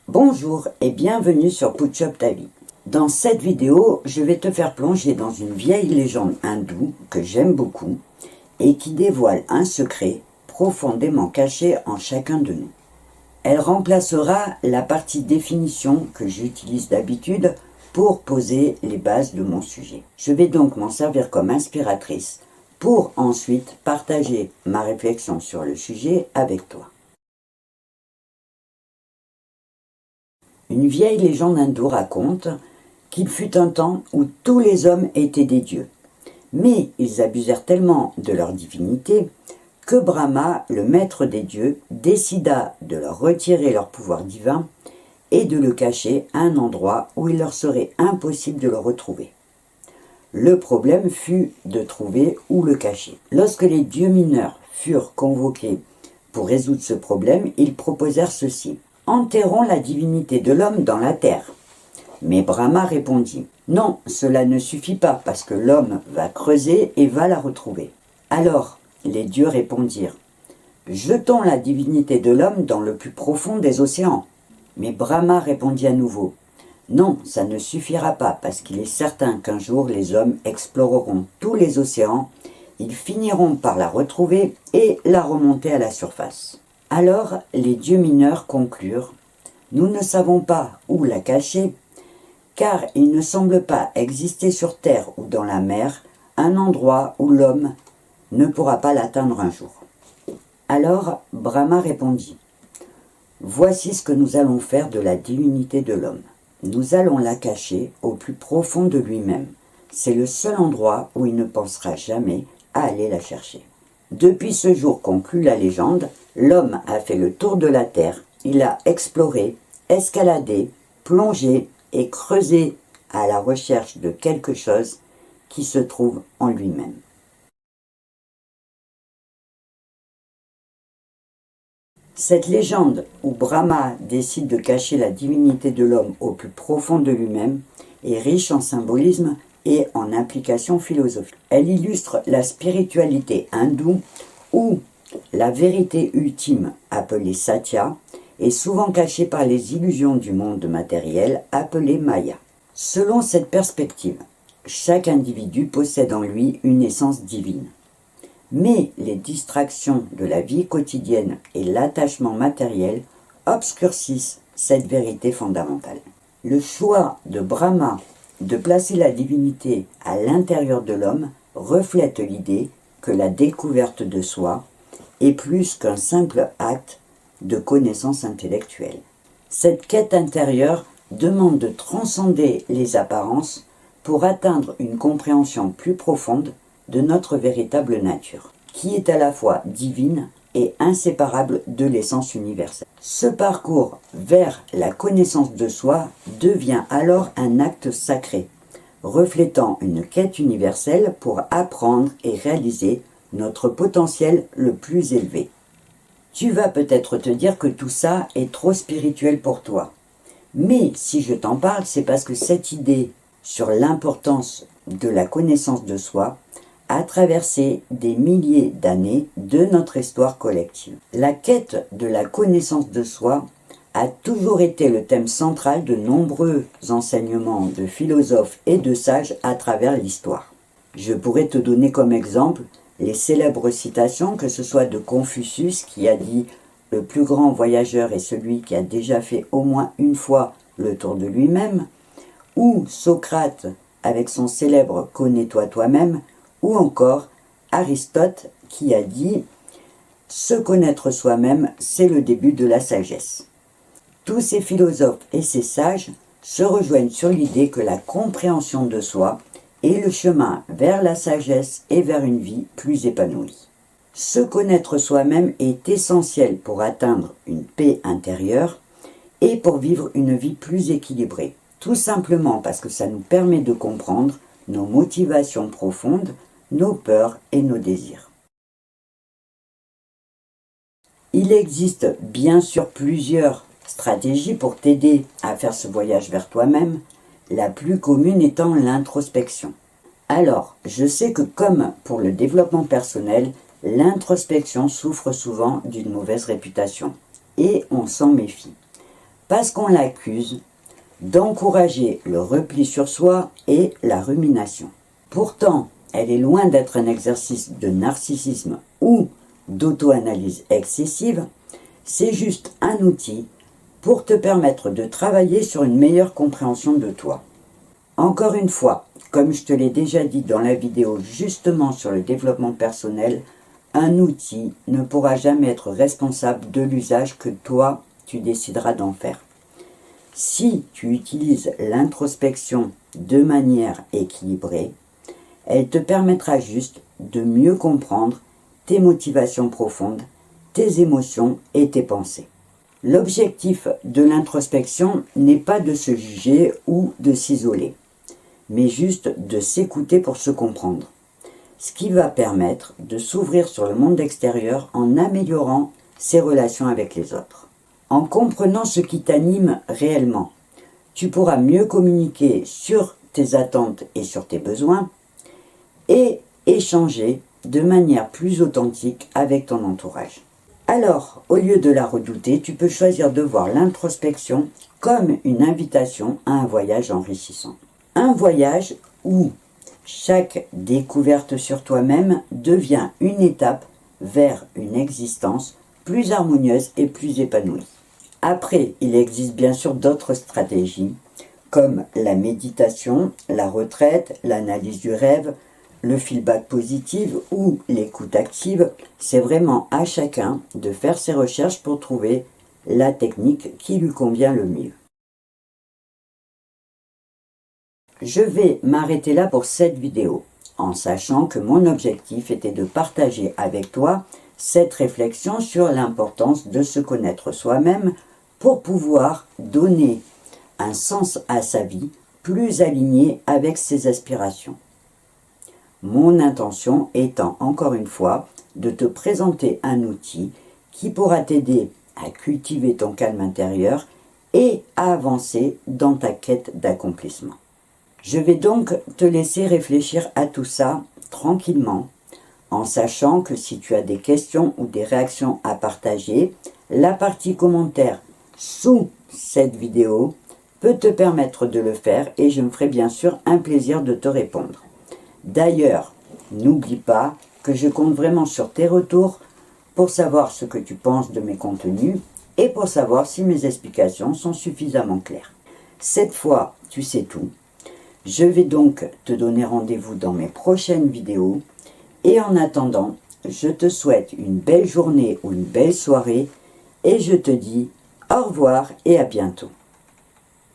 Bonjour et bienvenue sur Putch Up ta vie. Dans cette vidéo, je vais te faire plonger dans une vieille légende hindoue que j'aime beaucoup et qui dévoile un secret profondément caché en chacun de nous. Elle remplacera la partie définition que j'utilise d'habitude pour poser les bases de mon sujet. Je vais donc m'en servir comme inspiratrice pour ensuite partager ma réflexion sur le sujet avec toi. Une vieille légende hindoue raconte qu'il fut un temps où tous les hommes étaient des dieux. Mais ils abusèrent tellement de leur divinité que Brahma, le maître des dieux, décida de leur retirer leur pouvoir divin et de le cacher à un endroit où il leur serait impossible de le retrouver. Le problème fut de trouver où le cacher. Lorsque les dieux mineurs furent convoqués pour résoudre ce problème, ils proposèrent ceci. Enterrons la divinité de l'homme dans la terre. Mais Brahma répondit, non, cela ne suffit pas parce que l'homme va creuser et va la retrouver. Alors les dieux répondirent, jetons la divinité de l'homme dans le plus profond des océans. Mais Brahma répondit à nouveau, non, ça ne suffira pas parce qu'il est certain qu'un jour les hommes exploreront tous les océans, ils finiront par la retrouver et la remonter à la surface. Alors les dieux mineurs conclurent, nous ne savons pas où la cacher, car il ne semble pas exister sur terre ou dans la mer un endroit où l'homme ne pourra pas l'atteindre un jour. Alors Brahma répondit, voici ce que nous allons faire de la divinité de l'homme. Nous allons la cacher au plus profond de lui-même. C'est le seul endroit où il ne pensera jamais à aller la chercher. Depuis ce jour, conclut la légende, l'homme a fait le tour de la terre. Il a exploré, escaladé, plongé et creusé à la recherche de quelque chose qui se trouve en lui-même. Cette légende où Brahma décide de cacher la divinité de l'homme au plus profond de lui-même est riche en symbolisme et en implications philosophiques. Elle illustre la spiritualité hindoue où la vérité ultime, appelée Satya, est souvent cachée par les illusions du monde matériel, appelé Maya. Selon cette perspective, chaque individu possède en lui une essence divine. Mais les distractions de la vie quotidienne et l'attachement matériel obscurcissent cette vérité fondamentale. Le choix de Brahma de placer la divinité à l'intérieur de l'homme reflète l'idée que la découverte de soi est plus qu'un simple acte de connaissance intellectuelle. Cette quête intérieure demande de transcender les apparences pour atteindre une compréhension plus profonde de notre véritable nature, qui est à la fois divine et inséparable de l'essence universelle. Ce parcours vers la connaissance de soi devient alors un acte sacré, reflétant une quête universelle pour apprendre et réaliser notre potentiel le plus élevé. Tu vas peut-être te dire que tout ça est trop spirituel pour toi. Mais si je t'en parle, c'est parce que cette idée sur l'importance de la connaissance de soi a traversé des milliers d'années de notre histoire collective. La quête de la connaissance de soi a toujours été le thème central de nombreux enseignements de philosophes et de sages à travers l'histoire. Je pourrais te donner comme exemple les célèbres citations, que ce soit de Confucius qui a dit « Le plus grand voyageur est celui qui a déjà fait au moins une fois le tour de lui-même » ou Socrate avec son célèbre « Connais-toi toi-même » ou encore Aristote qui a dit « Se connaître soi-même, c'est le début de la sagesse ». Tous ces philosophes et ces sages se rejoignent sur l'idée que la compréhension de soi est le chemin vers la sagesse et vers une vie plus épanouie. Se connaître soi-même est essentiel pour atteindre une paix intérieure et pour vivre une vie plus équilibrée. Tout simplement parce que ça nous permet de comprendre nos motivations profondes, nos peurs et nos désirs. Il existe bien sûr plusieurs stratégies pour t'aider à faire ce voyage vers toi-même, la plus commune étant l'introspection. Alors, je sais que comme pour le développement personnel, l'introspection souffre souvent d'une mauvaise réputation, et on s'en méfie. parce qu'on l'accuse d'encourager le repli sur soi et la rumination. Pourtant, elle est loin d'être un exercice de narcissisme ou d'auto-analyse excessive, c'est juste un outil pour te permettre de travailler sur une meilleure compréhension de toi. Encore une fois, comme je te l'ai déjà dit dans la vidéo justement sur le développement personnel, un outil ne pourra jamais être responsable de l'usage que toi, tu décideras d'en faire. Si tu utilises l'introspection de manière équilibrée, elle te permettra juste de mieux comprendre tes motivations profondes, tes émotions et tes pensées. L'objectif de l'introspection n'est pas de se juger ou de s'isoler, mais juste de s'écouter pour se comprendre, ce qui va permettre de s'ouvrir sur le monde extérieur en améliorant ses relations avec les autres. En comprenant ce qui t'anime réellement, tu pourras mieux communiquer sur tes attentes et sur tes besoins et échanger de manière plus authentique avec ton entourage. Alors, au lieu de la redouter, tu peux choisir de voir l'introspection comme une invitation à un voyage enrichissant. Un voyage où chaque découverte sur toi-même devient une étape vers une existence plus harmonieuse et plus épanouie. Après, il existe bien sûr d'autres stratégies, comme la méditation, la retraite, l'analyse du rêve, le feedback positif ou l'écoute active. C'est vraiment à chacun de faire ses recherches pour trouver la technique qui lui convient le mieux. Je vais m'arrêter là pour cette vidéo, en sachant que mon objectif était de partager avec toi cette réflexion sur l'importance de se connaître soi-même pour pouvoir donner un sens à sa vie plus aligné avec ses aspirations. Mon intention étant encore une fois de te présenter un outil qui pourra t'aider à cultiver ton calme intérieur et à avancer dans ta quête d'accomplissement. Je vais donc te laisser réfléchir à tout ça tranquillement, en sachant que si tu as des questions ou des réactions à partager, la partie commentaire sous cette vidéo peut te permettre de le faire et je me ferai bien sûr un plaisir de te répondre. D'ailleurs, n'oublie pas que je compte vraiment sur tes retours pour savoir ce que tu penses de mes contenus et pour savoir si mes explications sont suffisamment claires. Cette fois, tu sais tout. Je vais donc te donner rendez-vous dans mes prochaines vidéos et en attendant, je te souhaite une belle journée ou une belle soirée et je te dis au revoir et à bientôt.